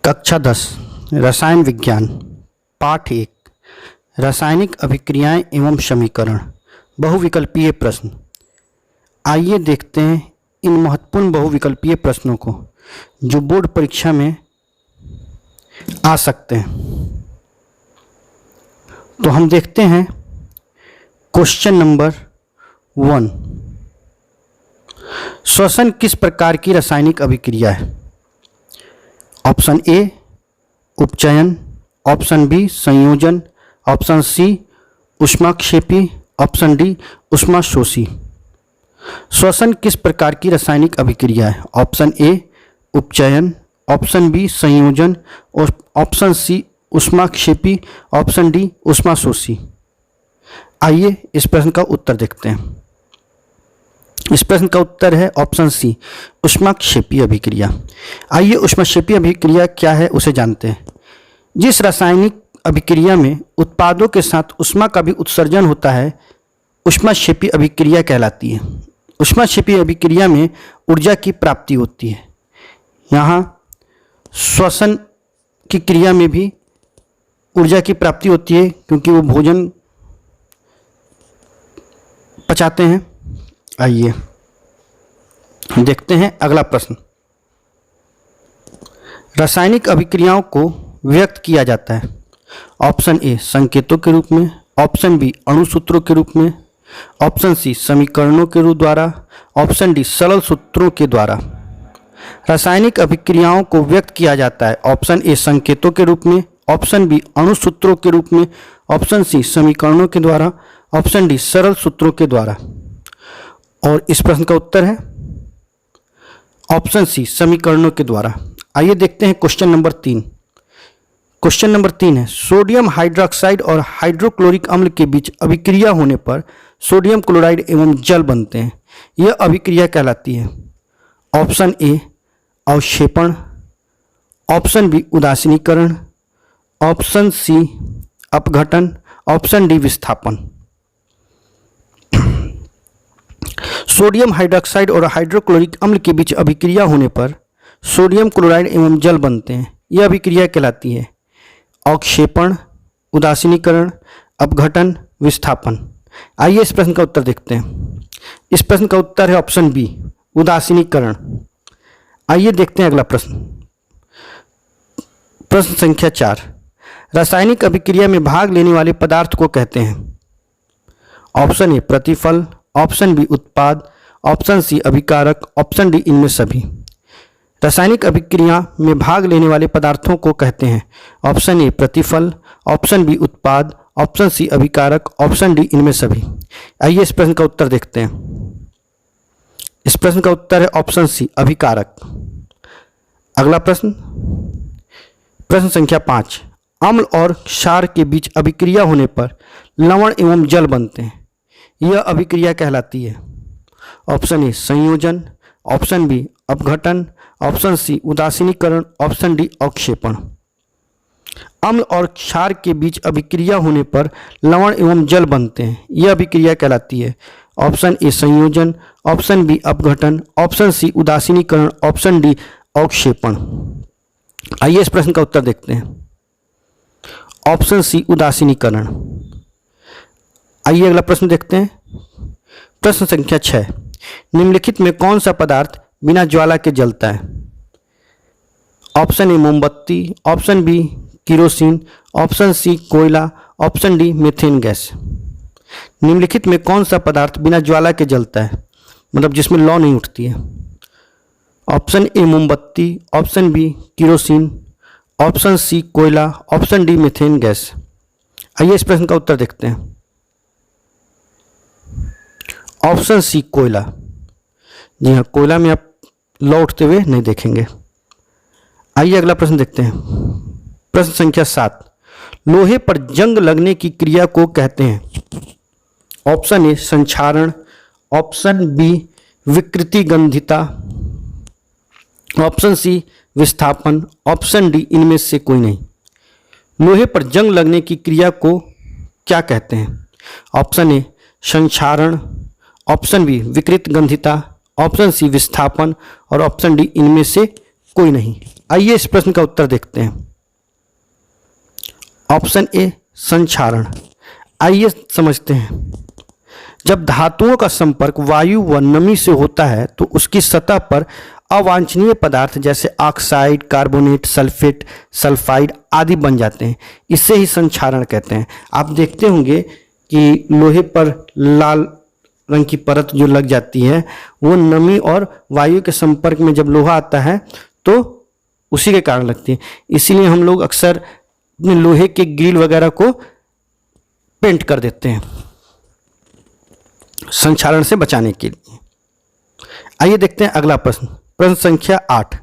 कक्षा 10 रसायन विज्ञान पाठ 1 रासायनिक अभिक्रियाएं एवं समीकरण बहुविकल्पीय प्रश्न। आइए देखते हैं इन महत्वपूर्ण बहुविकल्पीय प्रश्नों को जो बोर्ड परीक्षा में आ सकते हैं। तो हम देखते हैं क्वेश्चन नंबर 1। श्वसन किस प्रकार की रासायनिक अभिक्रिया है? ऑप्शन ए उपचयन, ऑप्शन बी संयोजन, ऑप्शन सी ऊष्माक्षेपी, ऑप्शन डी ऊष्माशोषी। श्वसन किस प्रकार की रासायनिक अभिक्रिया है? ऑप्शन ए उपचयन, ऑप्शन बी संयोजन और ऑप्शन सी ऊष्माक्षेपी, ऑप्शन डी ऊष्माशोषी। आइए इस प्रश्न का उत्तर देखते हैं। इस प्रश्न का उत्तर है ऑप्शन सी ऊष्माक्षेपी अभिक्रिया। आइए ऊष्माक्षेपी अभिक्रिया क्या है उसे जानते हैं। जिस रासायनिक अभिक्रिया में उत्पादों के साथ ऊष्मा का भी उत्सर्जन होता है ऊष्माक्षेपी अभिक्रिया कहलाती है। ऊष्माक्षेपी अभिक्रिया में ऊर्जा की प्राप्ति होती है। यहाँ श्वसन की क्रिया में भी ऊर्जा की प्राप्ति होती है क्योंकि वो भोजन पचाते हैं। आइए देखते हैं अगला प्रश्न। रासायनिक अभिक्रियाओं को व्यक्त किया जाता है। ऑप्शन ए संकेतों के रूप में, ऑप्शन बी अणुसूत्रों के रूप में, ऑप्शन सी समीकरणों के रूप द्वारा, ऑप्शन डी सरल सूत्रों के द्वारा। रासायनिक अभिक्रियाओं को व्यक्त किया जाता है। ऑप्शन ए संकेतों के रूप में, ऑप्शन बी अणुसूत्रों के रूप में, ऑप्शन सी समीकरणों के द्वारा, ऑप्शन डी सरल सूत्रों के द्वारा। और इस प्रश्न का उत्तर है ऑप्शन सी समीकरणों के द्वारा। आइए देखते हैं क्वेश्चन नंबर 3। क्वेश्चन नंबर 3 है सोडियम हाइड्रोक्साइड और हाइड्रोक्लोरिक अम्ल के बीच अभिक्रिया होने पर सोडियम क्लोराइड एवं जल बनते हैं। यह अभिक्रिया कहलाती है। ऑप्शन ए अवक्षेपण, ऑप्शन बी उदासीनीकरण, ऑप्शन सी अपघटन, ऑप्शन डी विस्थापन। सोडियम हाइड्रोक्साइड और हाइड्रोक्लोरिक अम्ल के बीच अभिक्रिया होने पर सोडियम क्लोराइड एवं जल बनते हैं। यह अभिक्रिया कहलाती है अवक्षेपण, उदासीनीकरण, अपघटन, विस्थापन। आइए इस प्रश्न का उत्तर देखते हैं। इस प्रश्न का उत्तर है ऑप्शन बी उदासीनीकरण। आइए देखते हैं अगला प्रश्न। प्रश्न संख्या 4 रासायनिक अभिक्रिया में भाग लेने वाले पदार्थ को कहते हैं। ऑप्शन ए प्रतिफल, ऑप्शन बी उत्पाद, ऑप्शन सी अभिकारक, ऑप्शन डी इनमें सभी। रासायनिक अभिक्रिया में भाग लेने वाले पदार्थों को कहते हैं। ऑप्शन ए प्रतिफल, ऑप्शन बी उत्पाद, ऑप्शन सी अभिकारक, ऑप्शन डी इनमें सभी। आइए इस प्रश्न का उत्तर देखते हैं। इस प्रश्न का उत्तर है ऑप्शन सी अभिकारक। अगला प्रश्न प्रश्न संख्या 5 अम्ल और क्षार के बीच अभिक्रिया होने पर लवण एवं जल बनते हैं। यह अभिक्रिया कहलाती है। ऑप्शन ए संयोजन, ऑप्शन बी अपघटन, ऑप्शन सी उदासीनीकरण, ऑप्शन डी अवक्षेपण। अम्ल और क्षार के बीच अभिक्रिया होने पर लवण एवं जल बनते हैं। यह अभिक्रिया कहलाती है। ऑप्शन ए संयोजन, ऑप्शन बी अपघटन, ऑप्शन सी उदासीनीकरण, ऑप्शन डी अवक्षेपण। आइए इस प्रश्न का उत्तर देखते हैं। ऑप्शन सी उदासीनीकरण। आइए अगला प्रश्न देखते हैं। प्रश्न संख्या 6 निम्नलिखित में कौन सा पदार्थ बिना ज्वाला के जलता है? ऑप्शन ए मोमबत्ती, option B kerosene, option C कोयला, ऑप्शन डी मीथेन गैस। निम्नलिखित में कौन सा पदार्थ बिना ज्वाला के जलता है, मतलब जिसमें लौ नहीं उठती है? ऑप्शन ए मोमबत्ती, option B kerosene, option C कोयला, ऑप्शन डी मीथेन गैस। आइए इस प्रश्न का उत्तर देखते हैं। ऑप्शन सी कोयला। जी हाँ, कोयला में आप लौ उठते हुए नहीं देखेंगे। आइए अगला प्रश्न देखते हैं। प्रश्न संख्या 7 लोहे पर जंग लगने की क्रिया को कहते हैं। ऑप्शन ए संक्षारण, ऑप्शन बी विकृति गंधिता, ऑप्शन सी विस्थापन, ऑप्शन डी इनमें से कोई नहीं। लोहे पर जंग लगने की क्रिया को क्या कहते हैं? ऑप्शन ए संक्षारण, ऑप्शन बी विकृत गंधिता, ऑप्शन सी विस्थापन और ऑप्शन डी इनमें से कोई नहीं। आइए इस प्रश्न का उत्तर देखते हैं। ऑप्शन ए संक्षारण। आइए समझते हैं। जब धातुओं का संपर्क वायु व नमी से होता है तो उसकी सतह पर अवांछनीय पदार्थ जैसे ऑक्साइड, कार्बोनेट, सल्फेट, सल्फाइड आदि बन जाते हैं। इसे ही संक्षारण कहते हैं। आप देखते होंगे कि लोहे पर लाल रंग की परत जो लग जाती है वो नमी और वायु के संपर्क में जब लोहा आता है तो उसी के कारण लगती है। इसीलिए हम लोग अक्सर अपने लोहे के ग्रिल वगैरह को पेंट कर देते हैं संक्षारण से बचाने के लिए। आइए देखते हैं अगला प्रश्न। प्रश्न संख्या 8।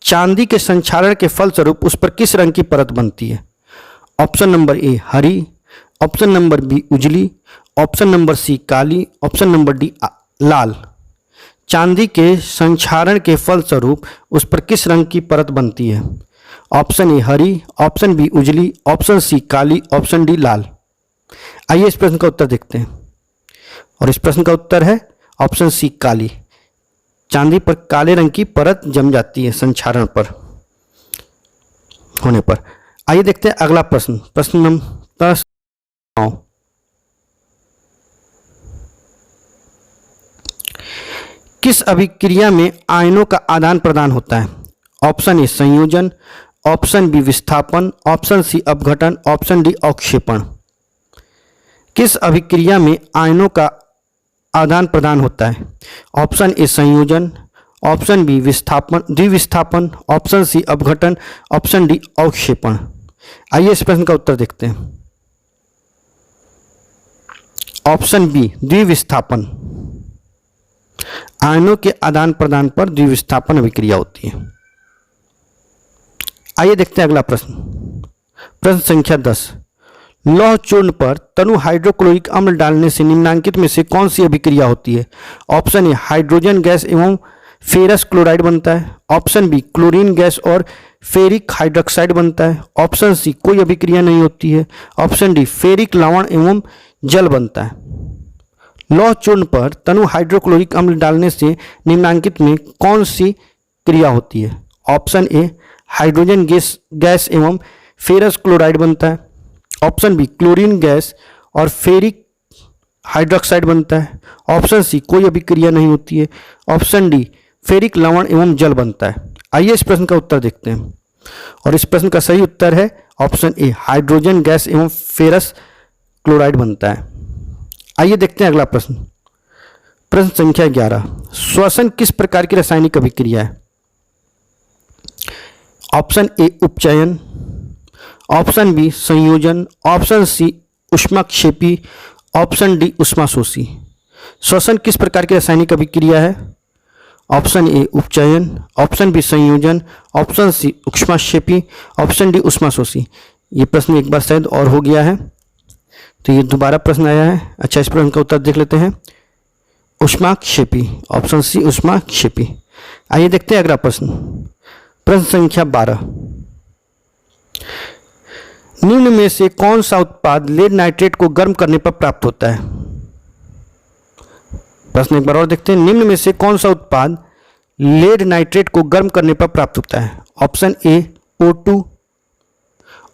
चांदी के संक्षारण के फलस्वरूप उस पर किस रंग की परत बनती है? ऑप्शन नंबर ए हरी, ऑप्शन नंबर बी उजली, ऑप्शन नंबर सी काली, ऑप्शन नंबर डी लाल। चांदी के संक्षारण के फलस्वरूप उस पर किस रंग की परत बनती है? ऑप्शन ए हरी, ऑप्शन बी उजली, ऑप्शन सी काली, ऑप्शन डी लाल। आइए इस प्रश्न का उत्तर देखते हैं और इस प्रश्न का उत्तर है ऑप्शन सी काली। चांदी पर काले रंग की परत जम जाती है संक्षारण पर होने पर। आइए देखते हैं अगला प्रश्न। प्रश्न नंबर 9। किस अभिक्रिया में आयनों का आदान प्रदान होता है? ऑप्शन ए संयोजन, ऑप्शन बी विस्थापन, ऑप्शन सी अपघटन, ऑप्शन डी अवक्षेपण। किस अभिक्रिया में आयनों का आदान प्रदान होता है? ऑप्शन ए संयोजन, ऑप्शन बी विस्थापन, द्विविस्थापन, ऑप्शन सी अपघटन, ऑप्शन डी अवक्षेपण। आइए इस प्रश्न का उत्तर देखते हैं। ऑप्शन बी द्विविस्थापन। आयनों के आदान प्रदान पर द्विविस्थापन अभिक्रिया होती है। आइए देखते हैं अगला प्रश्न। प्रश्न संख्या 10। लौह चूर्ण पर तनु हाइड्रोक्लोरिक अम्ल डालने से निम्नांकित में से कौन सी अभिक्रिया होती है? ऑप्शन ए हाइड्रोजन गैस एवं फेरस क्लोराइड बनता है, ऑप्शन बी क्लोरीन गैस और फेरिक हाइड्रोक्साइड बनता है, ऑप्शन सी कोई अभिक्रिया नहीं होती है, ऑप्शन डी फेरिक लवण एवं जल बनता है। लौह चूर्ण पर तनु हाइड्रोक्लोरिक अम्ल डालने से निम्नांकित में कौन सी क्रिया होती है? ऑप्शन ए हाइड्रोजन गैस एवं फेरस क्लोराइड बनता है, ऑप्शन बी क्लोरीन गैस और फेरिक हाइड्रोक्साइड बनता है, ऑप्शन सी कोई अभिक्रिया नहीं होती है, ऑप्शन डी फेरिक लवण एवं जल बनता है। आइए इस प्रश्न का उत्तर देखते हैं और इस प्रश्न का सही उत्तर है ऑप्शन ए हाइड्रोजन गैस एवं फेरस क्लोराइड बनता है। आइए देखते हैं अगला प्रश्न। प्रश्न संख्या 11। श्वसन किस प्रकार की रासायनिक अभिक्रिया है? ऑप्शन ए उपचयन, ऑप्शन बी संयोजन, ऑप्शन सी ऊष्माक्षेपी, ऑप्शन डी ऊष्माशोषी। श्वसन किस प्रकार की रासायनिक अभिक्रिया है? ऑप्शन ए उपचयन, ऑप्शन बी संयोजन, ऑप्शन सी ऊष्माक्षेपी, ऑप्शन डी ऊष्माशोषी। ये प्रश्न एक बार शायद और हो गया है तो ये दोबारा प्रश्न आया है। अच्छा, इस प्रश्न का उत्तर देख लेते हैं। ऊष्माक्षेपी, ऑप्शन सी ऊष्माक्षेपी। आइए देखते हैं अगला प्रश्न। प्रश्न संख्या 12। निम्न में से कौन सा उत्पाद लेड नाइट्रेट को गर्म करने पर प्राप्त होता है? प्रश्न एक बार और देखते हैं। निम्न में से कौन सा उत्पाद लेड नाइट्रेट को गर्म करने पर प्राप्त होता है? Option A O2,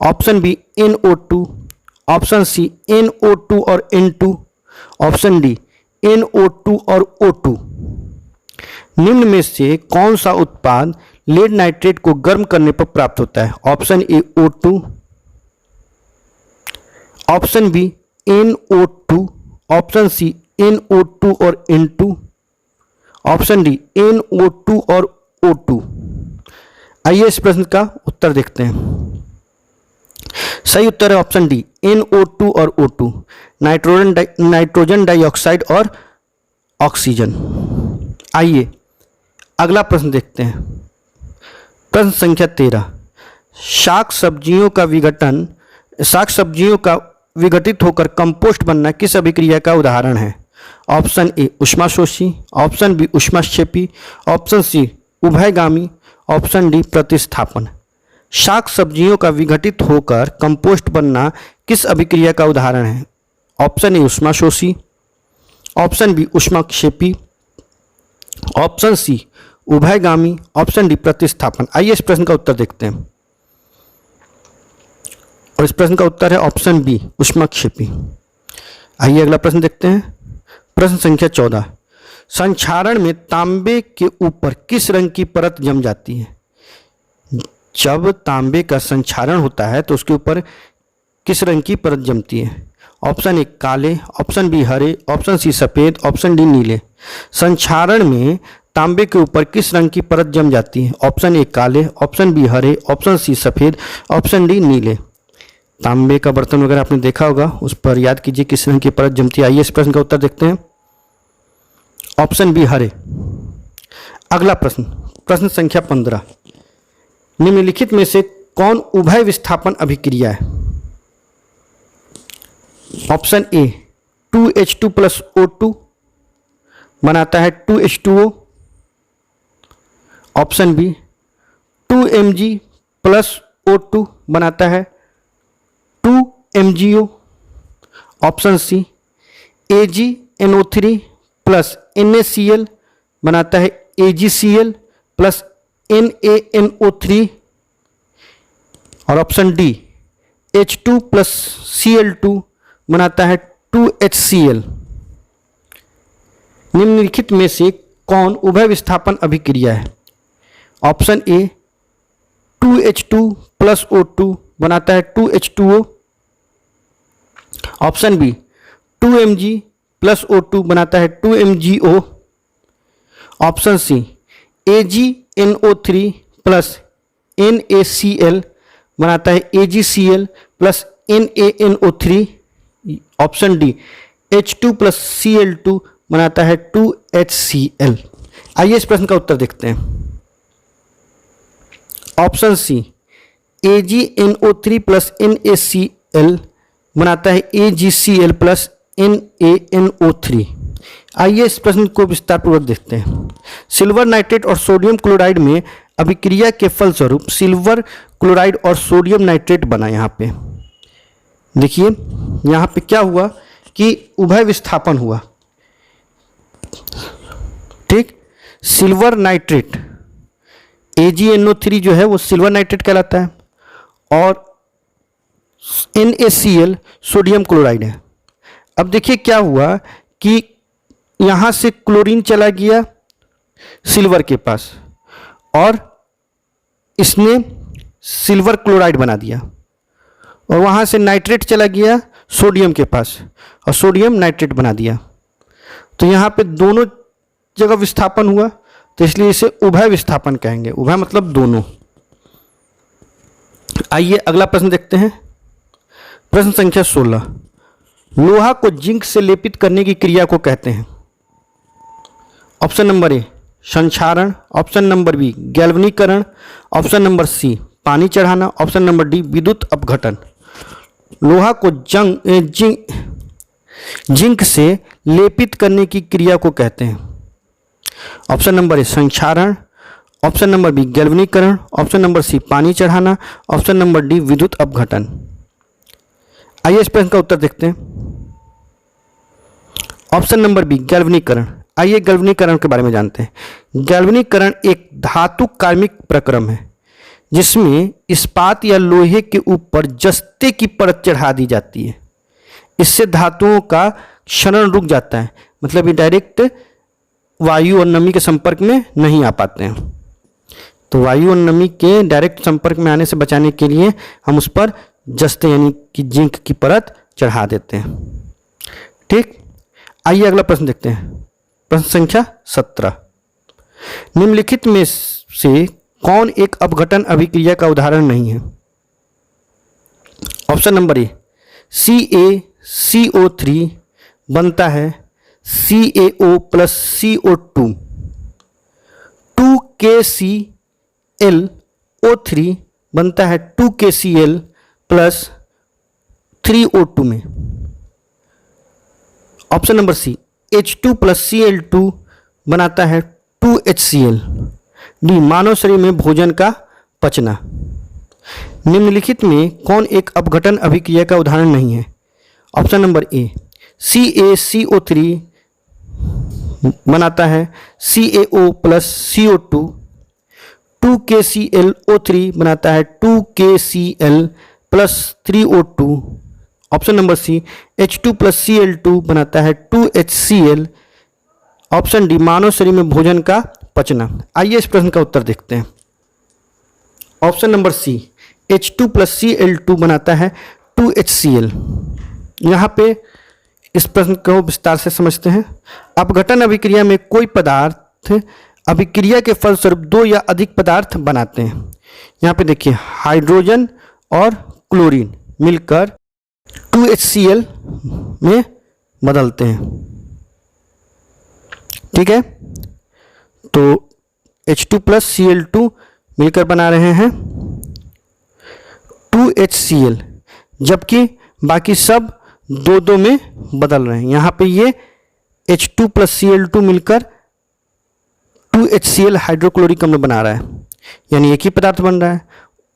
option B NO2, option C NO2 और N2, ऑप्शन डी NO2 और O2। निम्न में से कौन सा उत्पाद लेड नाइट्रेट को गर्म करने पर प्राप्त होता है? Option A O2, option B NO2, option C NO2 और N2, ऑप्शन डी NO2 और O2। आइए इस प्रश्न का उत्तर देखते हैं। सही उत्तर है ऑप्शन डी NO2 और O2, नाइट्रोजन डाइऑक्साइड और ऑक्सीजन। आइए अगला प्रश्न देखते हैं। प्रश्न संख्या 13। शाक सब्जियों का विघटित होकर कंपोस्ट बनना किस अभिक्रिया का उदाहरण है? ऑप्शन ए ऊष्माशोषी, ऑप्शन बी ऊष्माक्षेपी, ऑप्शन सी उभयगामी, ऑप्शन डी प्रतिस्थापन। शाक सब्जियों का विघटित होकर कंपोस्ट बनना किस अभिक्रिया का उदाहरण है? ऑप्शन ए ऊष्माशोषी, ऑप्शन बी ऊष्माक्षेपी, ऑप्शन सी उभयगामी, ऑप्शन डी प्रतिस्थापन। आइए इस प्रश्न का उत्तर देखते हैं और इस प्रश्न का उत्तर है ऑप्शन बी ऊष्मक्षेपी। आइए अगला प्रश्न देखते हैं। प्रश्न संख्या 14, संक्षारण में तांबे के ऊपर किस रंग की परत जम जाती है? जब तांबे का संक्षारण होता है तो उसके ऊपर किस रंग की परत जमती है? ऑप्शन ए काले, ऑप्शन बी हरे, ऑप्शन सी सफ़ेद, ऑप्शन डी नीले। संक्षारण में तांबे के ऊपर किस रंग की परत जम जाती है? ऑप्शन ए काले, ऑप्शन बी हरे, ऑप्शन सी सफ़ेद, ऑप्शन डी नीले। तांबे का बर्तन वगैरह आपने देखा होगा, उस पर याद कीजिए किस रंग की परत जमती है। आइए इस प्रश्न का उत्तर देखते हैं। ऑप्शन बी हरे। अगला प्रश्न, प्रश्न संख्या 15, निम्नलिखित में से कौन उभय विस्थापन अभिक्रिया है? ऑप्शन ए 2H2 प्लस O2 बनाता है 2H2O, option B 2Mg plus O2 बनाता है 2MgO, option C AgNO3 plus NaCl बनाता है AgCl प्लस NaNO3, और option D H2 plus Cl2 बनाता है 2HCl। निम्नलिखित में से कौन उभय विस्थापन अभिक्रिया है? ऑप्शन ए 2H2 प्लस O2 बनाता है 2H2O, option B 2Mg plus O2 बनाता है 2MgO, option C AgNO3 plus NaCl बनाता है AgCl plus NaNO3, option D H2 plus Cl2 बनाता है 2HCl। आइए इस प्रश्न का उत्तर देखते हैं। ऑप्शन सी AgNO3 प्लस NaCl बनाता है AgCl प्लस NaNO3। आइए इस प्रश्न को विस्तार पूर्वक देखते हैं। सिल्वर नाइट्रेट और सोडियम क्लोराइड में अभिक्रिया के फलस्वरूप सिल्वर क्लोराइड और सोडियम नाइट्रेट बना। यहाँ पे देखिए, यहाँ पे क्या हुआ कि उभय विस्थापन हुआ। ठीक, सिल्वर नाइट्रेट AgNO3 जो है वो सिल्वर नाइट्रेट कहलाता है और NaCl सोडियम क्लोराइड है। अब देखिए क्या हुआ कि यहाँ से क्लोरीन चला गया सिल्वर के पास और इसने सिल्वर क्लोराइड बना दिया, और वहाँ से नाइट्रेट चला गया सोडियम के पास और सोडियम नाइट्रेट बना दिया। तो यहाँ पे दोनों जगह विस्थापन हुआ, तो इसलिए इसे उभय विस्थापन कहेंगे। उभय मतलब दोनों। आइए अगला प्रश्न देखते हैं। प्रश्न संख्या 16, लोहा को जिंक से लेपित करने की क्रिया को कहते हैं? ऑप्शन नंबर ए संक्षारण, ऑप्शन नंबर बी गैल्वनीकरण, ऑप्शन नंबर सी पानी चढ़ाना, ऑप्शन नंबर डी विद्युत अपघटन। लोहा को जिंक से लेपित करने की क्रिया को कहते हैं? ऑप्शन नंबर ए संक्षारण, ऑप्शन नंबर बी गैल्वनीकरण, ऑप्शन नंबर सी पानी चढ़ाना, ऑप्शन नंबर डी विद्युत अपघटन। आइए इस प्रश्न का उत्तर देखते हैं। ऑप्शन नंबर बी गैल्वनीकरण। आइए गैल्वनीकरण के बारे में जानते हैं। गैल्वनीकरण एक धातु कार्मिक प्रक्रम है जिसमें इस्पात या लोहे के ऊपर जस्ते की परत चढ़ा दी जाती है। इससे धातुओं का क्षरण रुक जाता है, मतलब ये डायरेक्ट वायु और नमी के संपर्क में नहीं आ पाते हैं। तो वायु और नमी के डायरेक्ट संपर्क में आने से बचाने के लिए हम उस पर जस्ते यानी कि जिंक की परत चढ़ा देते हैं। ठीक, आइए अगला प्रश्न देखते हैं। प्रश्न संख्या 17, निम्नलिखित में से कौन एक अपघटन अभिक्रिया का उदाहरण नहीं है? ऑप्शन नंबर ए CaCO3 बनता है CaO प्लस CO2, 2KClO3 बनता है 2KCl प्लस 3O2 में। Option number C H2 plus Cl2 बनाता है 2HCl। डी मानव शरीर में भोजन का पचना। निम्नलिखित में कौन एक अपघटन अभिक्रिया का उदाहरण नहीं है? ऑप्शन नंबर ए CaCO3 बनाता है CaO प्लस CO2, 2KClO3 बनाता है 2KCl plus 3O2। Option number C H2 plus Cl2 बनाता है 2HCl। ऑप्शन डी मानव शरीर में भोजन का पचना। आइए इस प्रश्न का उत्तर देखते हैं। Option number C H2 plus Cl2 बनाता है 2HCl। यहाँ पे इस प्रश्न को विस्तार से समझते हैं। अपघटन अभिक्रिया में कोई पदार्थ अभिक्रिया के फलस्वरूप दो या अधिक पदार्थ बनाते हैं। यहाँ पे देखिए हाइड्रोजन और क्लोरीन मिलकर 2HCl में बदलते हैं। ठीक है, तो H2 प्लस Cl2 मिलकर बना रहे हैं 2HCl, जबकि बाकी सब दो दो में बदल रहे हैं। यहाँ पे ये H2 प्लस Cl2 मिलकर 2HCl हाइड्रोक्लोरिक अम्ल बना रहा है, यानी एक ही पदार्थ बन रहा है।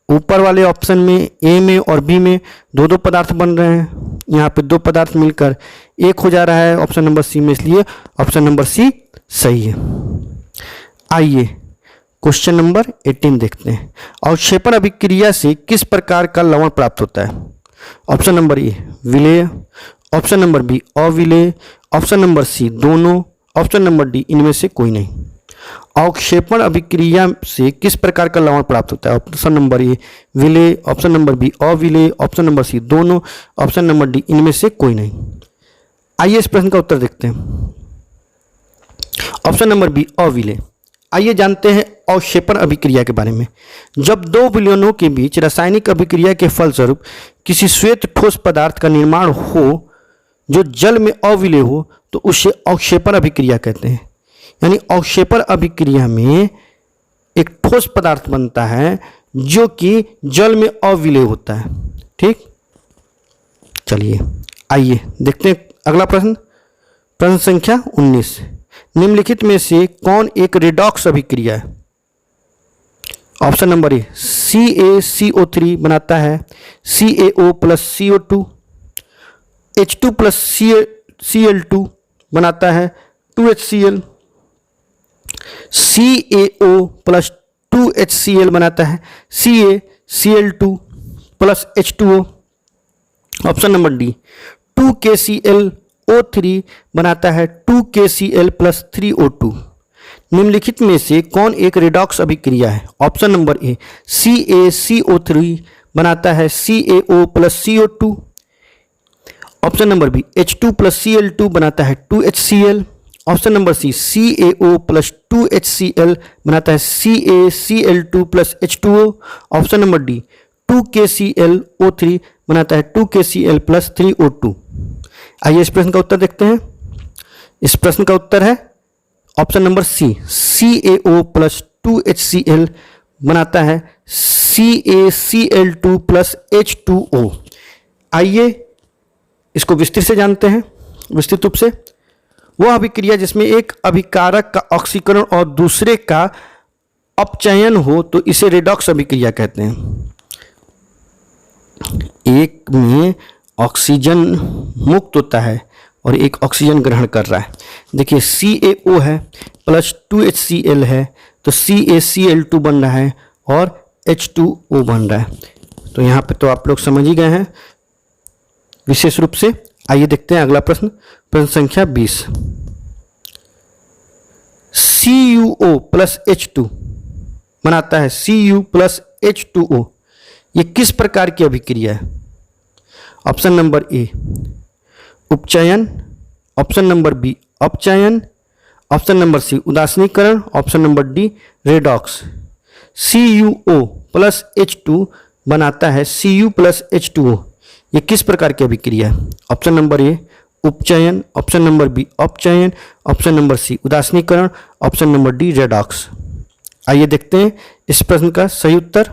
ऊपर वाले ऑप्शन में ए में और बी में दो दो पदार्थ बन रहे हैं, यहाँ पे दो पदार्थ मिलकर एक हो जा रहा है ऑप्शन नंबर सी में, इसलिए ऑप्शन नंबर सी सही है। आइए क्वेश्चन नंबर 18 देखते हैं। अवक्षेपण अभिक्रिया से किस प्रकार का लवण प्राप्त होता है? ऑप्शन नंबर ए विलेय, ऑप्शन नंबर बी अविलेय, ऑप्शन नंबर सी दोनों, ऑप्शन नंबर डी इनमें से कोई नहीं। अवक्षेपण अभिक्रिया से किस प्रकार का लवण प्राप्त होता है? ऑप्शन नंबर ए विलेय, ऑप्शन नंबर बी अविलेय, ऑप्शन नंबर सी दोनों, ऑप्शन नंबर डी इनमें से कोई नहीं। आइए इस प्रश्न का उत्तर देखते हैं। ऑप्शन नंबर बी अविलेय। आइए जानते हैं अवक्षेपण अभिक्रिया के बारे में। जब दो विलयनों के बीच रासायनिक अभिक्रिया के फलस्वरूप किसी श्वेत ठोस पदार्थ का निर्माण हो जो जल में अविलेय हो तो उसे अवक्षेपण अभिक्रिया कहते हैं। यानी अवक्षेपण अभिक्रिया में एक ठोस पदार्थ बनता है जो कि जल में अविलेय होता है। ठीक, चलिए आइए देखते हैं अगला प्रश्न। प्रश्न संख्या 19। निम्नलिखित में से कौन एक रेडॉक्स अभिक्रिया है? ऑप्शन नंबर ए CaCO3 बनाता है CaO plus CO2, H2 plus Cl2 बनाता है 2HCl, CaO प्लस 2HCl बनाता है CaCl2 plus H2O। Option number D 2KClO3 बनाता है 2KCl प्लस 3O2। निम्नलिखित में से कौन एक रेडॉक्स अभिक्रिया है? ऑप्शन नंबर ए CaCO3 बनाता है CaO plus CO2, option number B H2 plus Cl2 बनाता है 2HCl, option number C CaO plus 2HCl बनाता है CaCl2 plus H2O, option number D 2KClO3 बनाता है 2KCl प्लस 3O2। आइए इस प्रश्न का उत्तर देखते हैं। इस प्रश्न का उत्तर है option number C CaO plus 2HCl बनाता है CaCl2 प्लस H2O। आइए इसको विस्तृत से जानते हैं, विस्तृत रूप से। वह अभिक्रिया जिसमें एक अभिकारक का ऑक्सीकरण और दूसरे का अपचयन हो तो इसे रेडॉक्स अभिक्रिया कहते हैं। एक में ऑक्सीजन मुक्त होता है और एक ऑक्सीजन ग्रहण कर रहा है। देखिए CaO है प्लस 2HCl है तो CaCl2 बन रहा है और H2O बन रहा है। तो यहाँ पे तो आप लोग समझ ही गए हैं विशेष रूप से। आइए देखते हैं अगला प्रश्न। प्रश्न संख्या 20। CuO प्लस H2 बनाता है Cu प्लस H2O। ये किस प्रकार की अभिक्रिया है? ऑप्शन नंबर ए उपचयन, ऑप्शन नंबर बी अपचयन, ऑप्शन नंबर सी उदासीनीकरण, option number D redox. CuO plus H2 बनाता है Cu प्लस H2O। ये किस प्रकार की अभिक्रिया है? ऑप्शन नंबर ए उपचयन, ऑप्शन नंबर बी अपचयन, ऑप्शन नंबर सी उदासीनीकरण, ऑप्शन नंबर डी रेडॉक्स। आइए देखते हैं इस प्रश्न का सही उत्तर।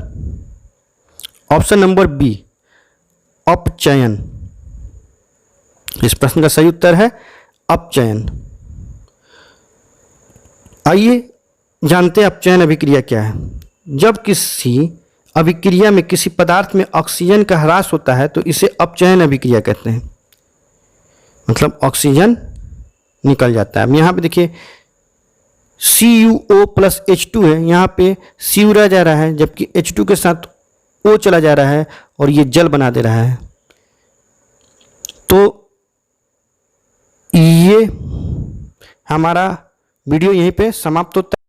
ऑप्शन नंबर बी अपचयन। इस प्रश्न का सही उत्तर है अपचयन। आइए जानते हैं अपचयन अभिक्रिया क्या है। जब किसी अभिक्रिया में किसी पदार्थ में ऑक्सीजन का ह्रास होता है तो इसे अपचयन अभिक्रिया कहते हैं। मतलब ऑक्सीजन निकल जाता है। अब यहाँ पे देखिए CuO प्लस H2 है, यहाँ पे Cu रह जा रहा है जबकि H2 के साथ O चला जा रहा है और ये जल बना दे रहा है। तो ये हमारा वीडियो यहीं पे समाप्त होता है।